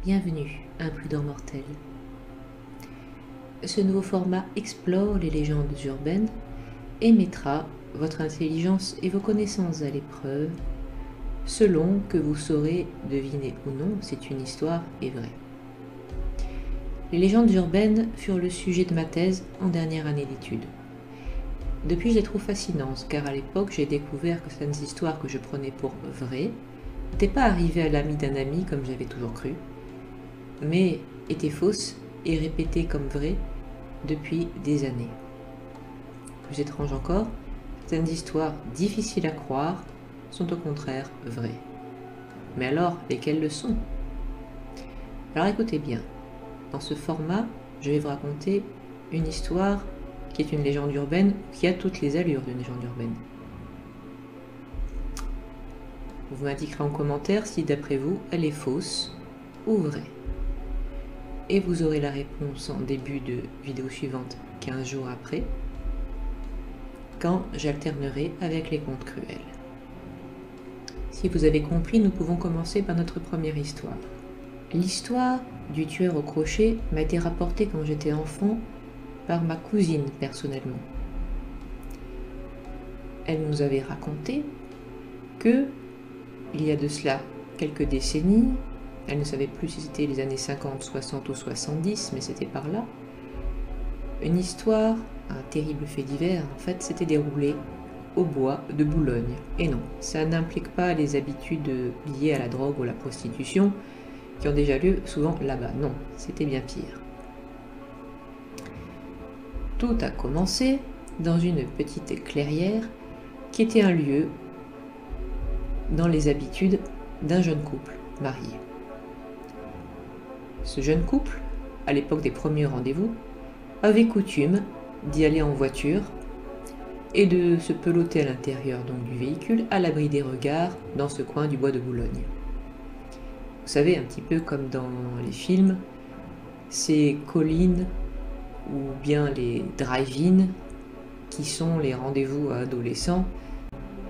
Bienvenue, imprudent mortel. Ce nouveau format explore les légendes urbaines et mettra votre intelligence et vos connaissances à l'épreuve, selon que vous saurez deviner ou non si une histoire est vraie. Les légendes urbaines furent le sujet de ma thèse en dernière année d'études. Depuis, je les trouve fascinantes, car à l'époque, j'ai découvert que certaines histoires que je prenais pour vraies n'étaient pas arrivées à l'ami d'un ami comme j'avais toujours cru, mais étaient fausses et répétées comme vraies depuis des années. Plus étrange encore, certaines histoires difficiles à croire sont au contraire vraies. Mais alors, lesquelles le sont? Alors écoutez bien, dans ce format, je vais vous raconter une histoire qui est une légende urbaine, qui a toutes les allures d'une légende urbaine. Vous m'indiquerez en commentaire si d'après vous, elle est fausse ou vraie. Et vous aurez la réponse en début de vidéo suivante, 15 jours après, quand j'alternerai avec les contes cruels. Si vous avez compris, nous pouvons commencer par notre première histoire. L'histoire du tueur au crochet m'a été rapportée quand j'étais enfant par ma cousine personnellement. Elle nous avait raconté que, il y a de cela quelques décennies, elle ne savait plus si c'était les années 50, 60 ou 70, mais c'était par là, une histoire, un terrible fait divers, en fait, s'était déroulé au bois de Boulogne. Et non, ça n'implique pas les habitudes liées à la drogue ou à la prostitution, qui ont déjà lieu souvent là-bas. Non, c'était bien pire. Tout a commencé dans une petite clairière qui était un lieu dans les habitudes d'un jeune couple marié. Ce jeune couple, à l'époque des premiers rendez-vous, avait coutume d'y aller en voiture et de se peloter à l'intérieur donc du véhicule à l'abri des regards dans ce coin du bois de Boulogne. Vous savez, un petit peu comme dans les films, ces collines ou bien les drive-in qui sont les rendez-vous à adolescents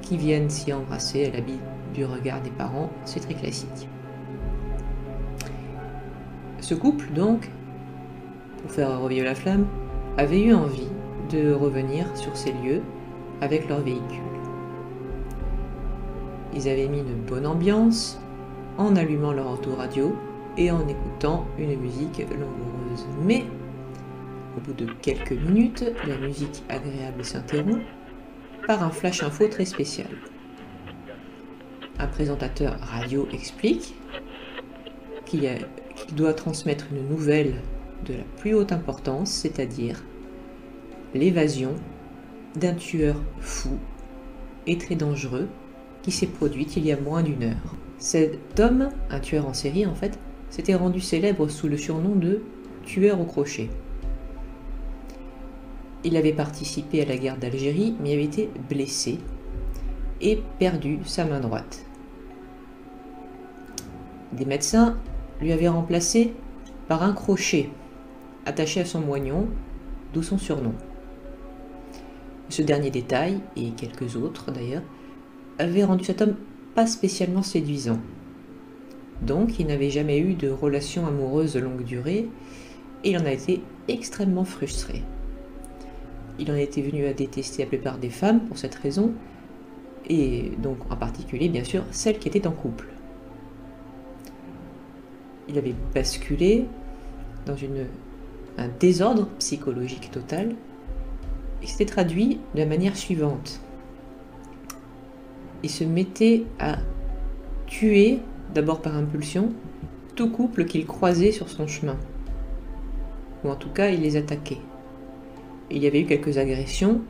qui viennent s'y embrasser à l'abri du regard des parents, c'est très classique. Ce couple donc, pour faire revivre la flamme, avait eu envie de revenir sur ces lieux avec leur véhicule. Ils avaient mis une bonne ambiance en allumant leur autoradio et en écoutant une musique langoureuse. Mais au bout de quelques minutes, la musique agréable s'interrompt par un flash info très spécial. Un présentateur radio explique qu'il doit transmettre une nouvelle de la plus haute importance, c'est-à-dire l'évasion d'un tueur fou et très dangereux qui s'est produite il y a moins d'une heure. Cet homme, un tueur en série en fait, s'était rendu célèbre sous le surnom de tueur au crochet. Il avait participé à la guerre d'Algérie, mais avait été blessé et perdu sa main droite. Des médecins lui avaient remplacé par un crochet attaché à son moignon, d'où son surnom. Ce dernier détail, et quelques autres d'ailleurs, avaient rendu cet homme pas spécialement séduisant. Donc il n'avait jamais eu de relation amoureuse de longue durée et il en a été extrêmement frustré. Il en était venu à détester la plupart des femmes pour cette raison, et donc en particulier bien sûr celles qui étaient en couple. Il avait basculé dans un désordre psychologique total, et s'était traduit de la manière suivante. Il se mettait à tuer, d'abord par impulsion, tout couple qu'il croisait sur son chemin. Ou en tout cas, il les attaquait. Il y avait eu quelques agressions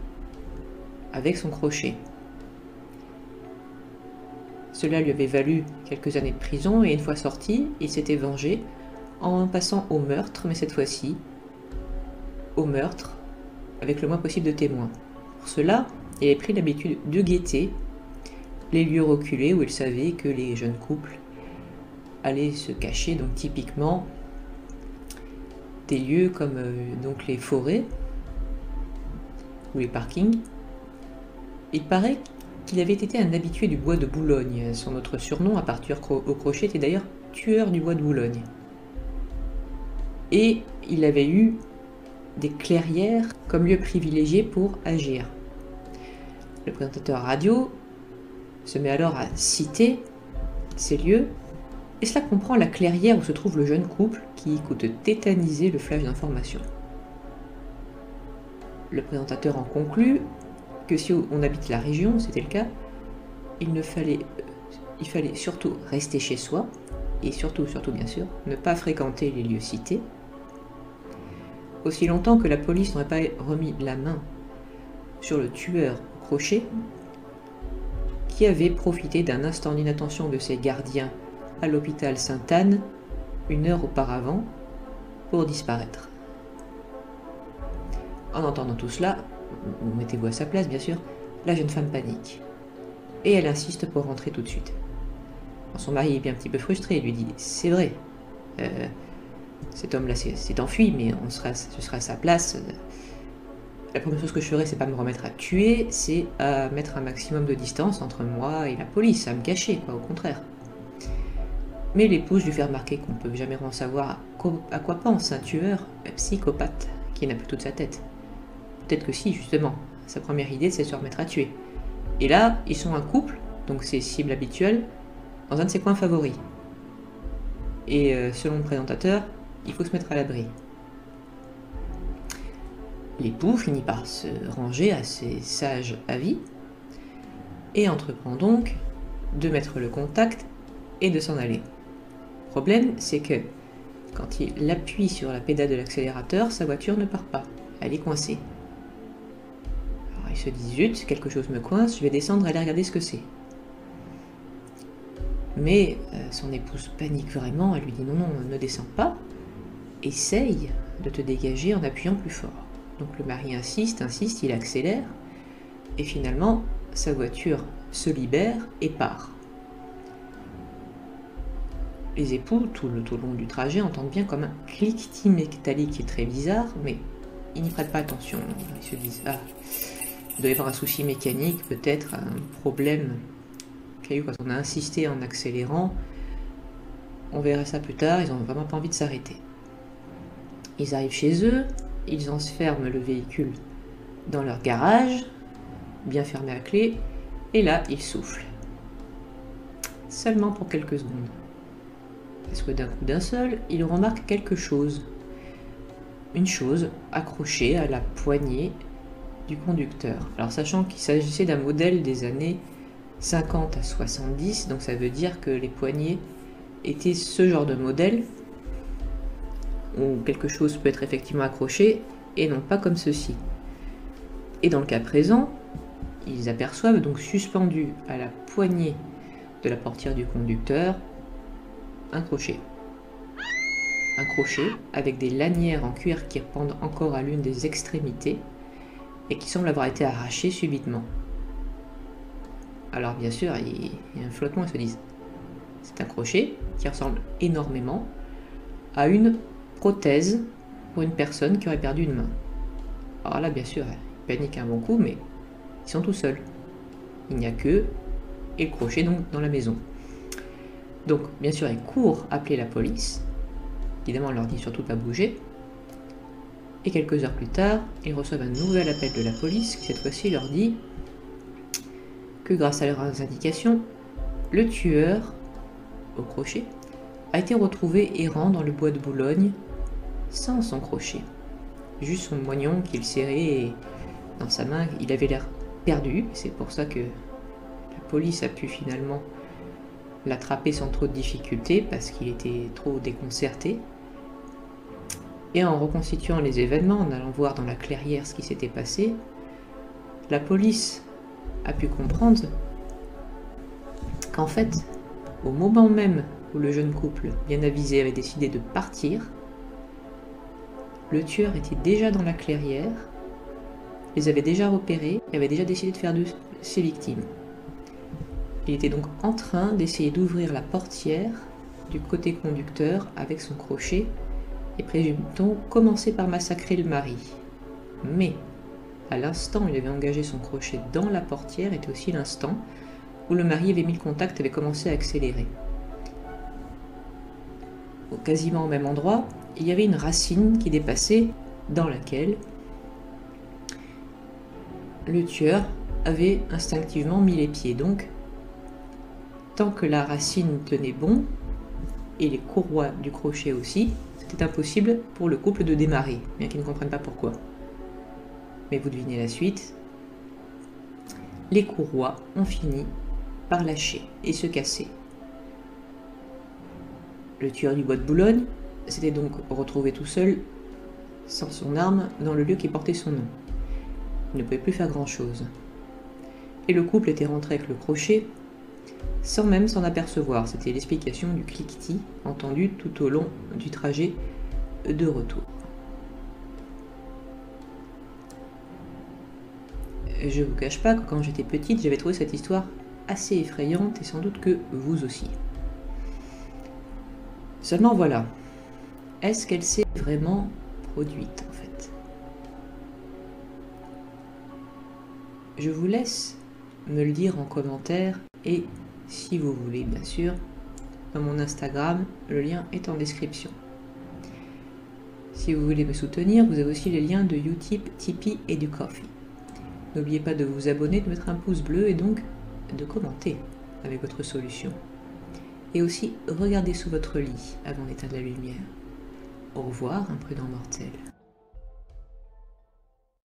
avec son crochet. Cela lui avait valu quelques années de prison et une fois sorti, il s'était vengé en passant au meurtre, mais cette fois-ci, au meurtre avec le moins possible de témoins. Pour cela, il avait pris l'habitude de guetter les lieux reculés où il savait que les jeunes couples allaient se cacher, donc typiquement des lieux comme donc les forêts ou les parkings. Il paraît qu'il avait été un habitué du bois de Boulogne. Son autre surnom, à partir au crochet, était d'ailleurs tueur du bois de Boulogne. et il avait eu des clairières comme lieu privilégié pour agir. Le présentateur radio se met alors à citer ces lieux, et cela comprend la clairière où se trouve le jeune couple qui écoute tétaniser le flash d'information. Le présentateur en conclut que si on habite la région, c'était le cas, il fallait surtout rester chez soi, et surtout bien sûr, ne pas fréquenter les lieux cités, aussi longtemps que la police n'aurait pas remis la main sur le tueur au crochet, qui avait profité d'un instant d'inattention de ses gardiens à l'hôpital Sainte-Anne 1 heure auparavant pour disparaître. En entendant tout cela, vous mettez-vous à sa place bien sûr, la jeune femme panique. Et elle insiste pour rentrer tout de suite. Son mari est bien un petit peu frustré, il lui dit « C'est vrai, cet homme-là s'est enfui, mais ce sera à sa place. La première chose que je ferai, c'est pas me remettre à tuer, c'est à mettre un maximum de distance entre moi et la police, à me cacher, quoi, au contraire. » Mais l'épouse lui fait remarquer qu'on ne peut jamais vraiment savoir à quoi pense un tueur psychopathe qui n'a plus toute sa tête. Peut-être que si, justement, sa première idée, c'est de se remettre à tuer. Et là, ils sont un couple, donc c'est cible habituelle, dans un de ses coins favoris. Et selon le présentateur, il faut se mettre à l'abri. L'époux finit par se ranger à ses sages avis et entreprend donc de mettre le contact et de s'en aller. Le problème, c'est que quand il appuie sur la pédale de l'accélérateur, sa voiture ne part pas, elle est coincée. Alors il se dit zut, quelque chose me coince, je vais descendre et aller regarder ce que c'est. Mais son épouse panique vraiment, elle lui dit non, ne descends pas, essaye de te dégager en appuyant plus fort. Donc le mari insiste, il accélère, et finalement sa voiture se libère et part. Les époux, tout le long du trajet, entendent bien comme un cliquetis métallique qui est très bizarre, mais ils n'y prêtent pas attention. Ils se disent ah, il doit y avoir un souci mécanique, peut-être un problème qu'il y a eu quand on a insisté en accélérant. On verra ça plus tard, ils n'ont vraiment pas envie de s'arrêter. Ils arrivent chez eux, ils enferment le véhicule dans leur garage, bien fermé à clé, et là, ils soufflent. Seulement pour quelques secondes. Parce que d'un coup d'un seul, ils remarquent quelque chose. Une chose accrochée à la poignée du conducteur. Alors sachant qu'il s'agissait d'un modèle des années 50 à 70, donc ça veut dire que les poignées étaient ce genre de modèle où quelque chose peut être effectivement accroché et non pas comme ceci. Et dans le cas présent, ils aperçoivent donc suspendu à la poignée de la portière du conducteur un crochet. Un crochet avec des lanières en cuir qui pendent encore à l'une des extrémités et qui semble avoir été arraché subitement. Alors bien sûr, il y a un flottement, ils se disent c'est un crochet qui ressemble énormément à une prothèse pour une personne qui aurait perdu une main. Alors là, bien sûr, ils paniquent un bon coup, mais ils sont tout seuls. Il n'y a qu'eux et le crochet donc dans la maison. Donc, bien sûr, ils courent appeler la police. Évidemment, on leur dit surtout de pas bouger. Et quelques heures plus tard, ils reçoivent un nouvel appel de la police qui, cette fois-ci, leur dit que grâce à leurs indications, le tueur, au crochet, a été retrouvé errant dans le bois de Boulogne, sans son crochet. Juste son moignon qu'il serrait dans sa main, il avait l'air perdu. C'est pour ça que la police a pu finalement l'attraper sans trop de difficultés, parce qu'il était trop déconcerté. Et en reconstituant les événements, en allant voir dans la clairière ce qui s'était passé, la police a pu comprendre qu'en fait, au moment même où le jeune couple, bien avisé, avait décidé de partir, le tueur était déjà dans la clairière, les avait déjà repérés et avait déjà décidé de faire de ses victimes. Il était donc en train d'essayer d'ouvrir la portière du côté conducteur avec son crochet et présume-t-on commencer par massacrer le mari. Mais à l'instant où il avait engagé son crochet dans la portière était aussi l'instant où le mari avait mis le contact et avait commencé à accélérer. Quasiment au même endroit, il y avait une racine qui dépassait, dans laquelle le tueur avait instinctivement mis les pieds. Donc, tant que la racine tenait bon, et les courroies du crochet aussi, c'était impossible pour le couple de démarrer, bien qu'ils ne comprennent pas pourquoi. Mais vous devinez la suite. Les courroies ont fini par lâcher et se casser. Le tueur du bois de Boulogne s'était donc retrouvé tout seul, sans son arme, dans le lieu qui portait son nom. Il ne pouvait plus faire grand-chose. Et le couple était rentré avec le crochet, sans même s'en apercevoir. C'était l'explication du cliquetis entendu tout au long du trajet de retour. Je vous cache pas que quand j'étais petite, j'avais trouvé cette histoire assez effrayante et sans doute que vous aussi. Seulement voilà, est-ce qu'elle s'est vraiment produite en fait? Je vous laisse me le dire en commentaire et, si vous voulez bien sûr, dans mon Instagram, le lien est en description. Si vous voulez me soutenir, vous avez aussi les liens de Utip, Tipeee et du Ko-fi. N'oubliez pas de vous abonner, de mettre un pouce bleu et donc de commenter avec votre solution. Et aussi, regardez sous votre lit avant d'éteindre la lumière. Au revoir, imprudent mortel.